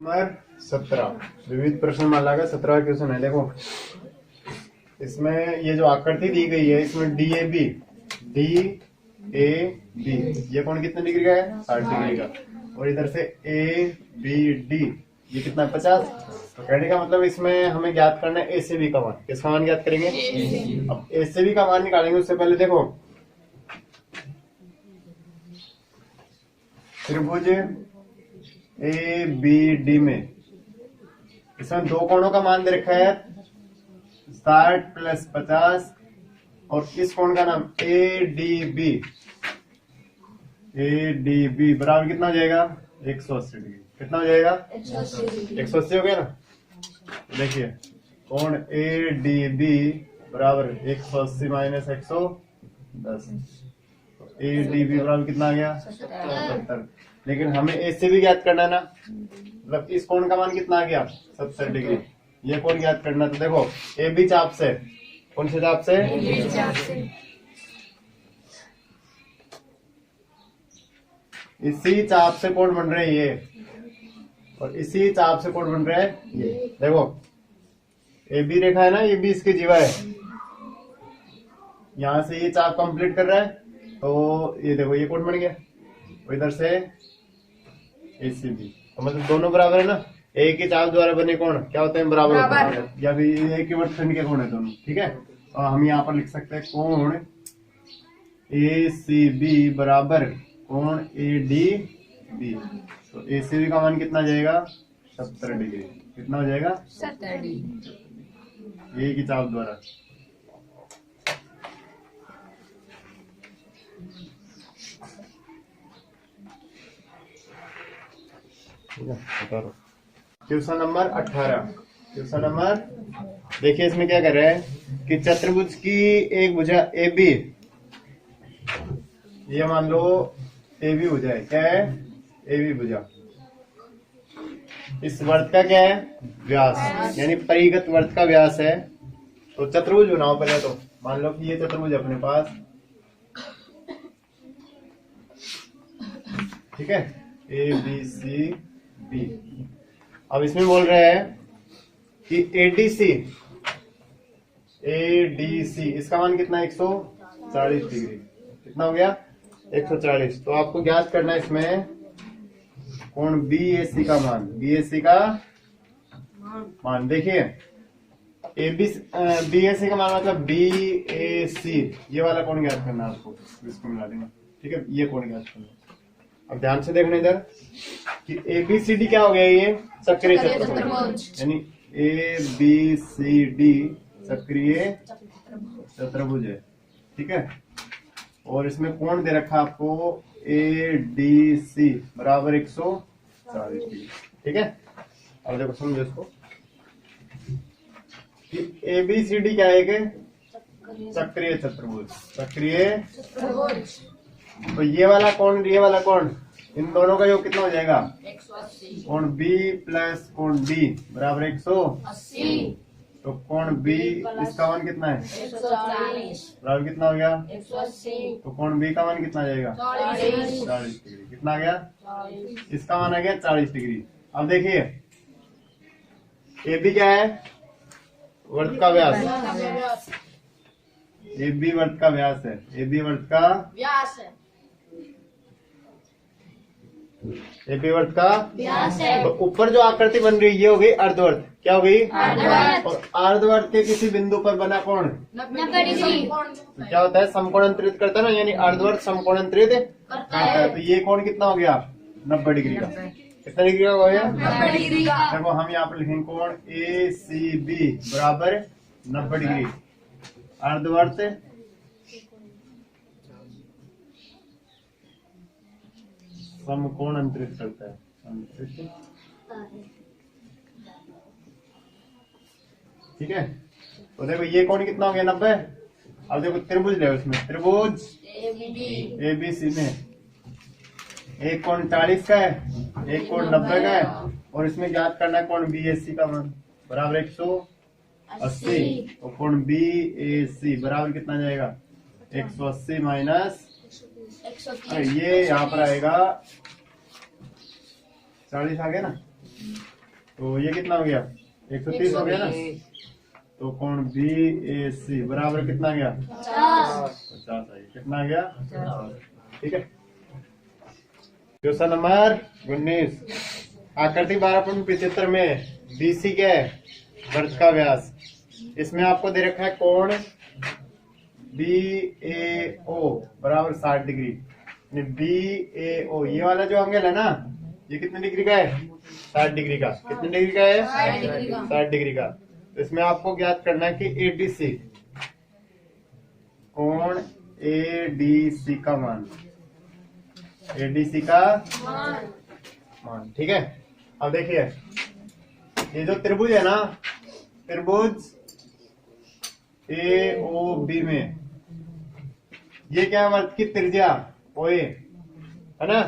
Number 17 विविध प्रश्नमाला का 17वां question है। देखो इसमें ये जो आकृति दी गई है इसमें डी ए बी ये कौन कितने डिग्री का है? 60 डिग्री का। और इधर से ए बी डी ये कितना है? 50। तो कहने का मतलब इसमें हमें ज्ञात करना है ए से बी का मान। किसका मान ज्ञात करेंगे? अब ए से बी का मान निकालेंगे उससे पहले देखो त्रिभुज ए बी डी में इसमें दो कोणों का मान दे रखा है 60 प्लस 50 और इस कोण का नाम ए डी बी बराबर कितना हो जाएगा? 180 डिग्री। कितना हो जाएगा? 180 हो गया ना। देखिए कोण ए डी बी बराबर 180 माइनस 110। ए डी बी बराबर कितना आ गया? 70। लेकिन हमें ए से भी ज्ञात करना है ना, मतलब इस कोण का मान कितना आ गया? 70 डिग्री। ये कोण ज्ञात करना। तो देखो ए बी चाप से, कौन से चाप से? इसी चाप से कोण बन रहे हैं ये, और इसी चाप से कोण बन रहे हैं ये। देखो ए बी रेखा है ना, ये भी इसकी जीवा है। यहां से ये चाप कंप्लीट कर रहा है, तो ये देखो ये कोण बन गया। और इधर से ए सी बी, तो मतलब दोनों बराबर है ना। एक ही चाप द्वारा बने कोण क्या होते हैं? बराबर होते हैं। या भी एक ही वर्तखंड के कोण है दोनों, ठीक है। और हम यहाँ पर लिख सकते हैं कोण ए सी बी बराबर कोण ए डी बी। तो ए सी बी का मान कितना जाएगा? 70 डिग्री। कितना हो जाएगा? 70 डिग्री। एक ही चाप द्वारा। Question number 18। क्वेश्चन नंबर देखिए इसमें क्या कर रहा है कि चतुर्भुज की एक भुजा ए बी, ये मान लो ए बी भुजा है। क्या है? ए बी भुजा। इस वर्त का क्या है? व्यास, यानी परिगत वर्त का व्यास है। तो चतुर्भुज बनाओ पहले। तो मान लो कि ये चतुर्भुज अपने पास, ठीक है, ए बी सी बी। अब इसमें बोल रहे हैं कि एडीसी इसका मान कितना है? 140 डिग्री। कितना हो गया? 140। तो आपको ज्ञात करना है इसमें कोण बीएसी का मान। बीएसी का मान देखिए बीएसी का मान मतलब बीएसी, ये वाला कोण ज्ञात करना है आपको। इसको मिला देंगे, ठीक है। ये कोण ज्ञात करना। अब ध्यान से देखना इधर कि ए बी सी डी क्या हो गया? ये सक्रिय चतुर्भुज, यानी ए बी सी डी सक्रिय चतुर्भुज है, ठीक है। और इसमें कोण दे रखा आपको ए डी सी बराबर 140 डिग्री, ठीक है। अब देखो समझो इसको कि ए बी सी डी क्या है? सक्रिय चतुर्भुज। सक्रिय तो ये वाला कोण, ये वाला कोण, इन दोनों का योग कितना हो जाएगा? 180। कोण बी प्लस कोण डी बराबर 180। तो कोण बी इसका मान कितना है? 140 बराबर कितना हो गया? 180। तो कोण बी का मान कितना आ जाएगा? 40 डिग्री। कितना आ गया? 40। इसका मान आ गया 40 डिग्री। अब देखिए ए बी क्या है? वर्त का व्यास। ए बी वर्त का व्यास है। ए बी वर्त का व्यास है। ए बी वर्त का व्यास है। तो ऊपर जो आकृति बन रही है ये हो गई अर्धवर्त। क्या हो गई? अर्धवर्त। और अर्धवर्त के किसी बिंदु पर बना कोण 90 डिग्री तो क्या होता है? समकोणांतरित करता है ना, यानी अर्धवर्त समकोणांतरित करता है। तो ये कोण कितना हो गया? 90 डिग्री का। कितना डिग्री का हो गया? 90 डिग्री का। देखो हम यहाँ पर लिखेंगे कोण ए सी बी बराबर 90 डिग्री। अर्धवर्त समकोण अंतरित करता है। अंतरित, ठीक है। तो देखो ये कोण कितना हो गया? 90। अब देखो त्रिभुज ले, उसमें त्रिभुज ए बी सी में एक कोण 40 का है, एक कोण 90 का है, और इसमें ज्ञात करना है कोण बी ए सी का मान बराबर 180। तो कोण बी ए सी बराबर कितना जाएगा? 180 माइनस ये यहाँ पर आएगा 40 आ गया ना। तो ये कितना हो गया 130 हो गया ना। तो कोण बी ए सी बराबर कितना गया 50 आ गया। कितना आ गया ठीक है। क्वेश्चन नंबर 19 आकृति 12.75 में बीसी क्या है वृत्त का व्यास। इसमें आपको दे रखा है कोण बी ए ओ बराबर 60 डिग्री। बी ए ओ ये वाला जो एंगल है ना ये कितने डिग्री का है 60 डिग्री का। कितने डिग्री का है 60 डिग्री का। तो इसमें आपको ज्ञात करना है कि एडीसी कोण एडीसी का मान एडीसी का मान ठीक है। अब देखिए ये जो त्रिभुज है ना त्रिभुज ए ओ बी में ये क्या है वर्त की त्रिज्या ओ ए है ना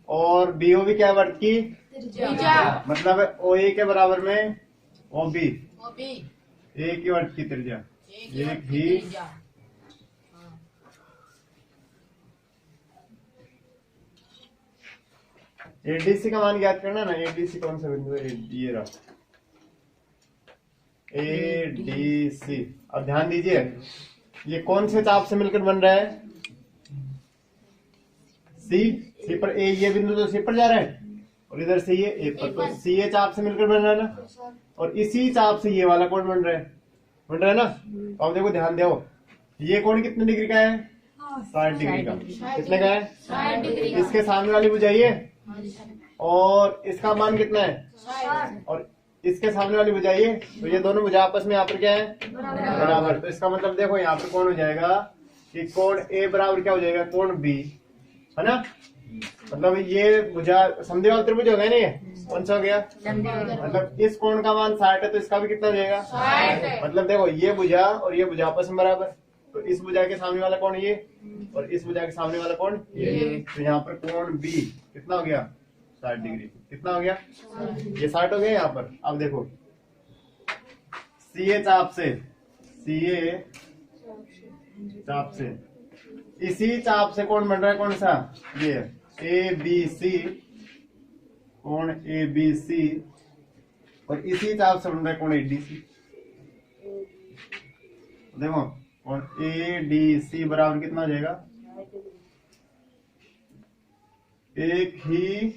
और बीओ भी क्या है वर्त की मतलब ओ ए के बराबर में ओ बी एक ही वर्त की त्रिज्या एक ही। एडीसी का मान ज्ञात करना ना। एडीसी कौन सा बिंदु है ये रहा एडीसी। अब ध्यान दीजिए ये कौन से चाप से मिलकर बन रहा है सी पर ए। ये बिंदु तो सी पर जा रहा है और इधर से ये ए पर। तो सी ए चाप से मिलकर बन रहा है ना और इसी चाप से ये वाला कोण बन रहा है ना। तो अब देखो ध्यान दो ये कोण कितने डिग्री का है 60 डिग्री का। कितने का है 60 डिग्री। इसके सामने वाली भुजा ये और इसका मान कितना है और इसके सामने वाली भुजा ये। तो ये दोनों भुजा आपस में यहाँ पर क्या है बराबर। तो इसका मतलब देखो यहाँ पर कौन हो जाएगा कि कोण ए बराबर क्या हो जाएगा कोण बी है ना। मतलब ये भुजा समझे वाला त्रिभुज हो गया ना। ये कौन सा हो गया मतलब इस कोण का मान 60 है तो इसका भी कितना हो जाएगा 60। मतलब देखो ये भुजा और ये भुजा आपस में बराबर। तो इस भुजा के सामने वाला कोण ये और इस भुजा के सामने वाला कोण ये। तो यहाँ पर कोण बी कितना हो गया 60 डिग्री। कितना हो गया ये 60 हो गया यहाँ पर। अब देखो सीए चाप से इसी चाप से कौन बन रहा है कौन सा ये ए बी सी कोण ए बी सी और इसी चाप से बन रहा है कोण ए डी सी। देखो कोण ए डी सी बराबर कितना हो जाएगा एक ही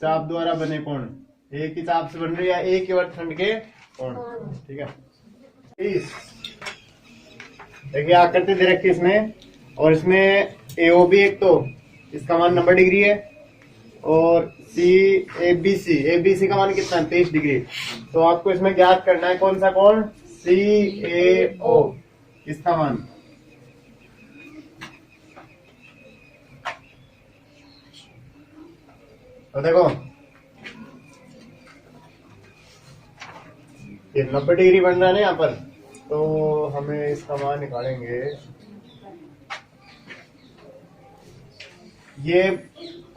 चाप द्वारा बने कोण एक ही चाप से बन रही है एक ही वर्गखंड के कोण ठीक है। देखिए आकृति दे रखी इसमें और इसमें एओ भी एक तो इसका मान 90 डिग्री है और सी एबीसी का मान कितना है 23 डिग्री। तो आपको इसमें ज्ञात करना है कौन सा कोण सी ए ओ इसका मान। तो देखो ये 90 डिग्री बन रहा है ना यहाँ पर। तो हमें इसका मान निकालेंगे ये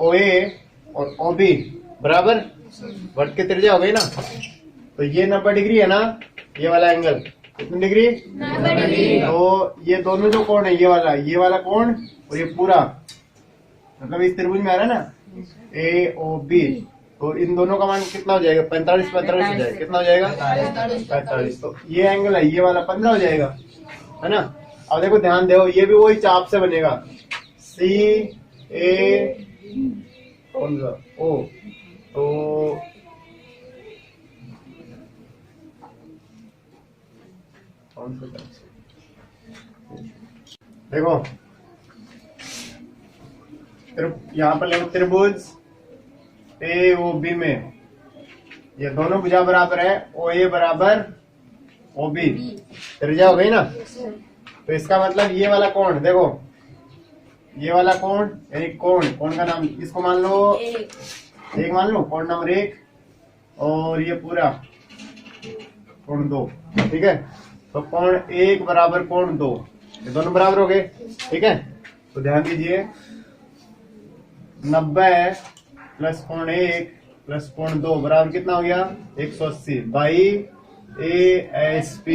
OA और OB बराबर वर्त की त्रिज्या हो गई ना। तो ये 90 डिग्री है ना ये वाला एंगल कितनी डिग्री 90 डिग्री। तो ये दोनों जो कोण है ये वाला कोण और ये पूरा मतलब इस त्रिभुज में आ रहा है ना AOB। तो इन दोनों का मान कितना हो जाएगा 45 हो जाएगा। कितना हो जाएगा 45। तो ये एंगल है ये वाला 15 हो जाएगा है ना। अब देखो ध्यान दो ये भी वही चाप से बनेगा सी ए कौन सा ओ। तो कौन सा देखो यहाँ पर लेंगे त्रिभुज ए ओ बी में ये दोनों भुजा बराबर है ओ ए बराबर ओ बी त्रिज्या हो गई ना। तो इसका मतलब ये वाला कोण देखो ये वाला कोण यानी कोण का नाम इसको मान लो एक मान लो कोण नंबर 1 और ये पूरा कोण 2 ठीक है। तो कोण 1 बराबर कोण 2 ये दोनों बराबर हो गए ठीक है। तो ध्यान दीजिए 90 प्लस कोण 1 प्लस कोण 2 बराबर कितना हो गया 180 बाई ASP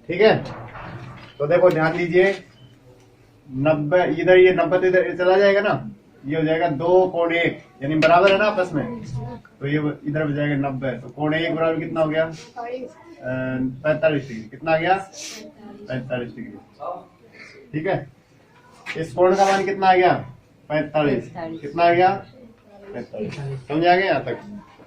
ठीक है। तो देखो ध्यान दीजिए 90 इधर ये 90 तो इधर चला जाएगा ना ये हो जाएगा 2 कोण 1, यानी बराबर है ना आपस में, तो ये इधर हो जाएगा 90। तो कोण 1 बराबर कितना हो गया? 45 डिग्री। कितना आ गया? 45 डिग्री। ठीक है, इस कोण का मान कितना आ गया? 45। कितना आ गया? 45। समझ आ गया यहाँ तक?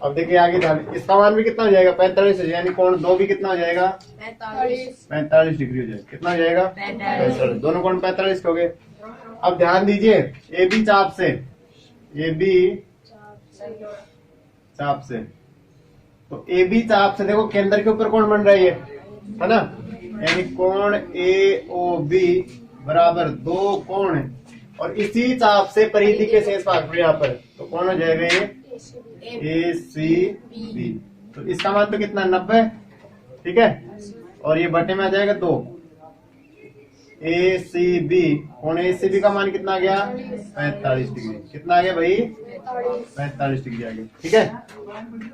अब देखिए आगे ध्यान, इसका मान भी कितना हो जाएगा? 45, यानी कोण 2 भी कितना हो जाएगा? 45 डिग्री हो जाएगा। कितना हो जाएगा? 45। दोनों कोण 45 हो गए। अब ध्यान दीजिए, ए बी चाप से, ए बी चाप से, तो ए बी चाप से देखो केंद्र के ऊपर कोण बन रहा है ना, यानी कोण ए ओ बी बराबर 2 कोण, और इसी चाप से परिधि के शेष भाग पर यहाँ पर, तो कौन हो जाएगा ये? ए सी बी। तो इसका मान तो कितना? 90। ठीक है, और ये बटे में आ जाएगा 2। ए सी बी, कोण ए सी बी का मान कितना आ गया? 45 डिग्री। कितना आ गया भाई? 45 डिग्री आ गया। ठीक है,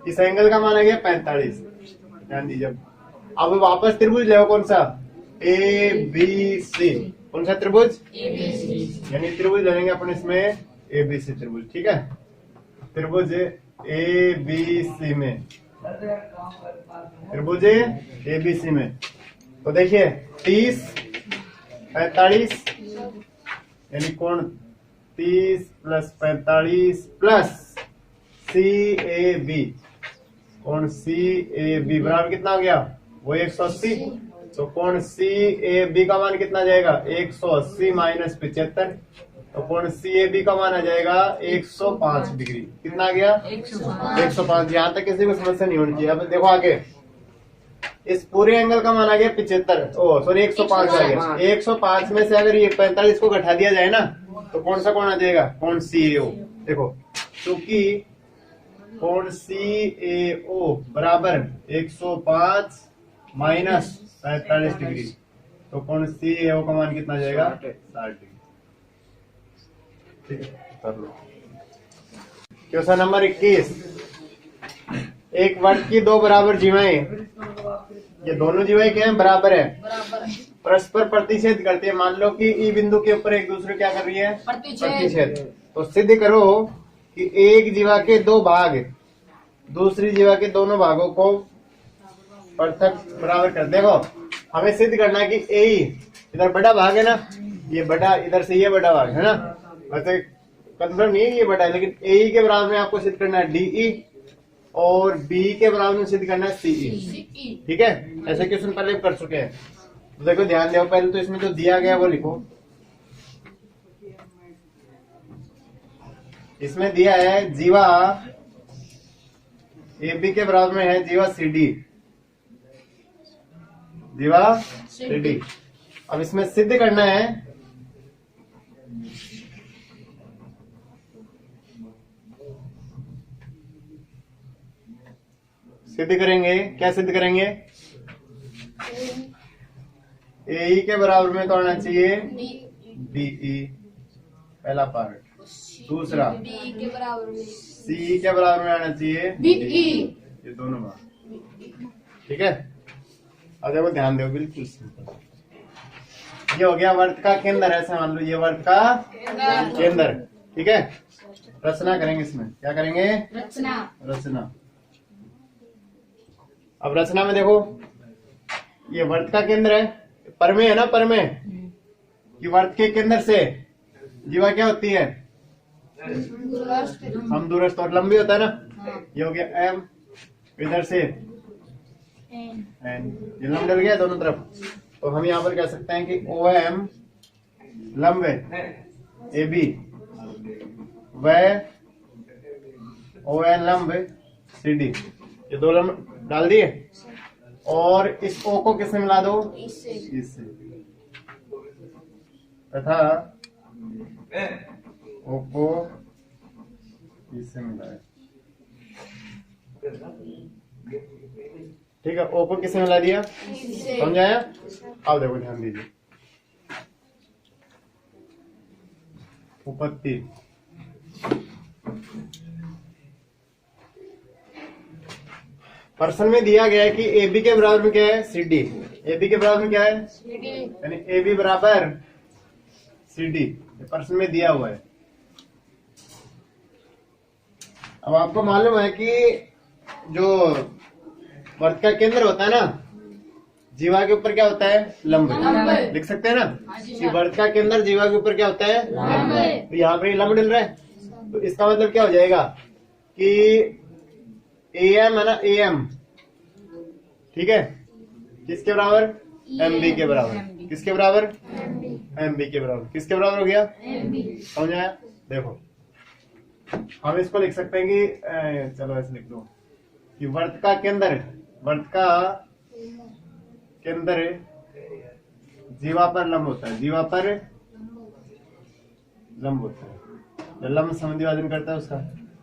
इस एंगल का मान आ गया 45। ध्यान दीजिए। अब वापस त्रिभुज ले, कौन सा? A B C. कौन सा त्रिभुज? यानी त्रिभुज लेंगे अपन इसमें ए बी सी त्रिभुज। ठीक है, त्रिभुज ए बी सी में, त्रिभुज ए बी सी में, तो देखिए 30 45, यानी कोण 30 plus 45 plus C A B, कोण सी ए बी बराबर कितना हो गया? वो 180। तो कोण सी ए बी का मान कितना जाएगा? 180 माइनस 75, तो कोण सी ए बी का मान आ जाएगा 105 डिग्री। कितना आ गया? 105। यहाँ तक किसी को समस्या नहीं होनी चाहिए। अब देखो आगे, इस पूरे एंगल का मान आ गया 75, ओ सॉरी 105 आ गया। 105 में से अगर ये 45 को घटा दिया जाए ना, तो कौन सा कोण आ जाएगा? कोण सी ए ओ। देखो, क्योंकि कोण सी ए ओ बराबर 105 माइनस 45 डिग्री, तो कोण सी ए ओ का मान कितना जाएगा? 60 डिग्री। ठीक है, कर लो। क्वेश्चन नंबर 21, एक वर्ग की 2 बराबर जीवाएं, ये दोनों जीवाएं क्या है? बराबर है, परस्पर प्रतिच्छेद करती है। मान लो कि ई बिंदु के ऊपर एक दूसरे क्या कर रही है? प्रतिच्छेद। तो सिद्ध करो कि एक जीवा के 2 भाग दूसरी जीवा के दोनों भागों को पृथक बराबर कर। देखो, हमें सिद्ध करना है कि ए इधर बड़ा भाग है ना, ये बड़ा, इधर से ये बड़ा भाग है ना, वैसे कंफर्म नहीं है ये बड़ा है, लेकिन ए के बराबर में आपको सिद्ध करना है डीई, और बी के बराबर में सिद्ध करना है सीई। ठीक है, ऐसे क्वेश्चन पहले कर चुके हैं। तो देखो ध्यान दो, पहले तो इसमें जो दिया गया वो लिखो। इसमें दिया है जीवा ए बी के बराबर में है जीवा सी डी, जीवा सी डी। अब इसमें सिद्ध करना है सिद्ध करेंगे, क्या सिद्ध करेंगे? ए के बराबर में तो आना चाहिए डीई, पहला पार्ट। दूसरा बी के बराबर में, सी के बराबर में आना चाहिए डीई, ये दोनों बार। ठीक है, अब देखो ध्यान दो, बिल्कुल सिंपल। ये हो गया वर्त का केंद्र, ऐसा मान लो ये वर्त का केंद्र। ठीक है, रचना करेंगे इसमें, क्या करेंगे? रचना। अब रचना में देखो, ये वर्त का केंद्र है, परमे है ना, परमे कि वर्त के केंद्र से जीवा क्या होती है? हम दूरस्थ, और लंबी होता है ना। ये हो गया एम, इधर से एन, ये लंब डल गया दोनों तरफ। तो हम यहाँ पर कह सकते हैं कि ओ एम लंब है ए बी, व ओ एन लंब सी डी, ये 2 लंब डाल दिए, और इस ओ को किससे मिला दो? इससे, तथा ओ को इससे मिलाए। ठीक है, ओ को किससे मिला दिया? समझाया? अब देखो ध्यान दीजिए, उपपत्ति। प्रश्न में दिया गया है कि ए बी के बराबर में क्या है? C D. ए बी के बराबर में क्या है? यानी ए बी बराबर सी डी, प्रश्न में दिया हुआ है। अब आपको मालूम है कि जो वर्त का केंद्र होता है ना, जीवा के ऊपर क्या होता है? लंब। लंब। लिख सकते हैं ना जी कि वर्त का केंद्र जीवा के ऊपर क्या होता है? लंब। तो यहाँ पर ये लंब डल रहा है, तो इसका मतलब क्या हो जाएगा कि AM है ना, AM, ठीक है, किसके बराबर? MB के बराबर। किसके बराबर? MB के बराबर। किसके बराबर हो गया? समझ आया? देखो हम इसको लिख सकते हैं कि चलो ऐसे लिख दो कि वर्त का केंद्र जीवा पर लंब होता है। जीवा पर लंब होता है, जो लंब समद्विभाजन करता है उसका।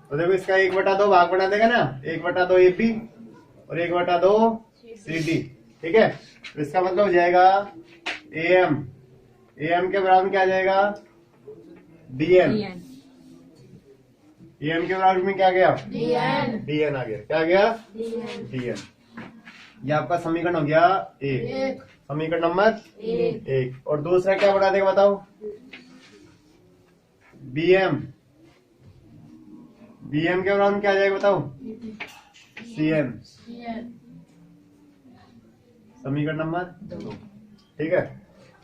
तो देखो इसका 1/2 भाग बना देगा ना, 1/2 AP और 1/2 CD, ठीक है। तो इसका मतलब हो जाएगा AM के बराबर क्या आ जाएगा? DN। AM के बराबर में क्या आ गया? DN आ गया। क्या आ गया? DN। ये आपका समीकरण हो गया 1, समीकरण नंबर 1। और दूसरा क्या बना देगा बताओ? BM के बराबर में क्या आ जाएगा बताओ? CN, समीकरण नंबर 2, ठीक है।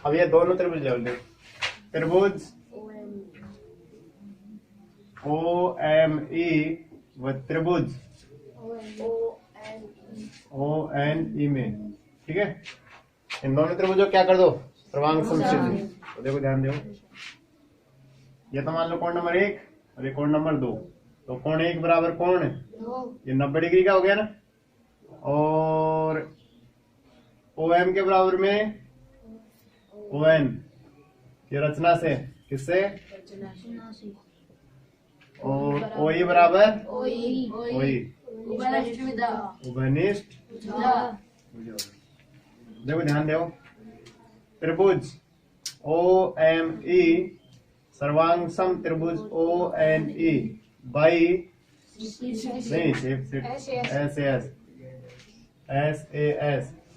अब ये दोनों त्रिभुज ले लो। त्रिभुज OME व त्रिभुज ONE में, ठीक है, इन दोनों त्रिभुजों क्या कर दो? सर्वांग समचित्त। तो देखो ध्यान दो, ये तो मान लो कोण नंबर 1 और ये कोण नंबर 2। तो कोण 1 बराबर कोण ये 90 डिग्री का हो गया ना, और OM के बराबर में ON की रचना से, किससे? और OE बराबर OE उभयनिष्ठ। देखो ध्यान दो, त्रिभुज OME सर्वांग सम त्रिभुज ONE बाई नहीं SAS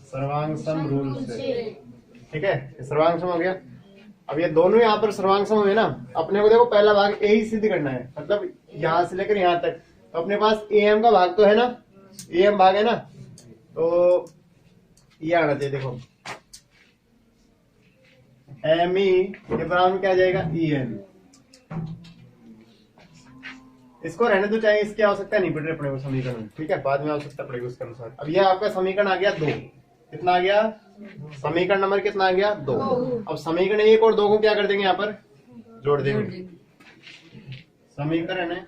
सर्वांग सम रूल से, ठीक है। सर्वांग सम हो गया। अब ये दोनों यहाँ पर सर्वांग सम हुए ना, अपने को देखो पहला भाग A ही सिद्ध करना है, मतलब यहाँ से लेकर यहाँ तक। तो अपने पास AM का भाग तो है ना, AM भाग है ना, तो ये आना चाहिए। देखो ME के बराबर में क्या आ जाएगा? EN। इसको रहने दो, चाहे इसकी आवश्यकता नहीं पड़ रही अपने को समीकरण, ठीक है, बाद में आवश्यकता पड़ेगी उसके अनुसार। अब यह आपका समीकरण आ गया 2। कितना आ गया? समीकरण नंबर कितना आ गया? 2। अब समीकरण 1 और 2 को क्या कर देंगे? यहाँ पर जोड़ देंगे। समीकरण है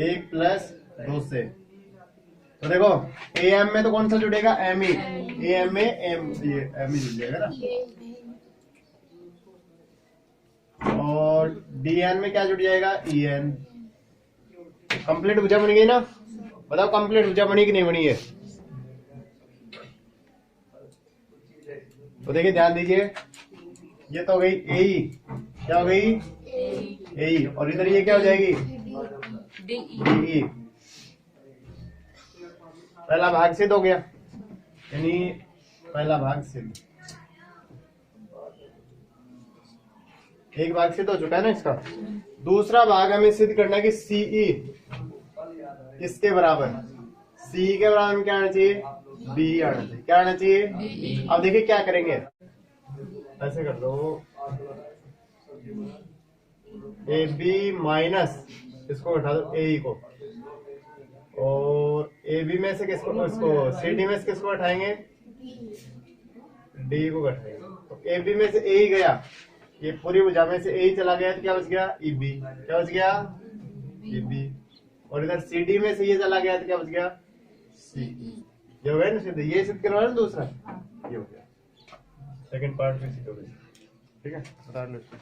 1 + 2 से, तो देखो AM में तो कौन सा जुड़ेगा? ME। AM में ME जुड़ जाएगा ना, और DN में क्या जुड़ जाएगा? EN। कंप्लीट भुजा बन गई ना? बताओ कंप्लीट भुजा बनी कि नहीं बनी है? तो देखिए ध्यान दीजिए, ये तो हो गई AE, क्या हो गई? AE, और इधर ये क्या हो जाएगी? DE। पहला भाग सिद्ध हो गया, यानी पहला भाग सिद्ध, एक भाग सिद्ध हो चुका है ना इसका। दूसरा भाग हमें सिद्ध करना है कि CE इसके बराबर, CE के बराबर में क्या आना चाहिए? B आना चाहिए। क्या आना चाहिए? अब देखिए क्या करेंगे, ऐसे कर दो, AB माइनस इसको उठा दो AE को, और AB में से किसको, इसको CD में से किसको हटाएंगे? D को घटाएंगे। तो AB में से AE गया, ये पूरी भुजा में से AE चला गया, तो क्या बच गया? EB। क्या बच गया? EB। और इधर CD में से ये चला गया, तो क्या बच गया? CE। ये हो गया ना सिद्ध। ये सिद्ध करवा ना दूसरा, ये हो गया। सेकंड पार्ट में सिद्ध हो गया, ठीक है, बता लो इसको।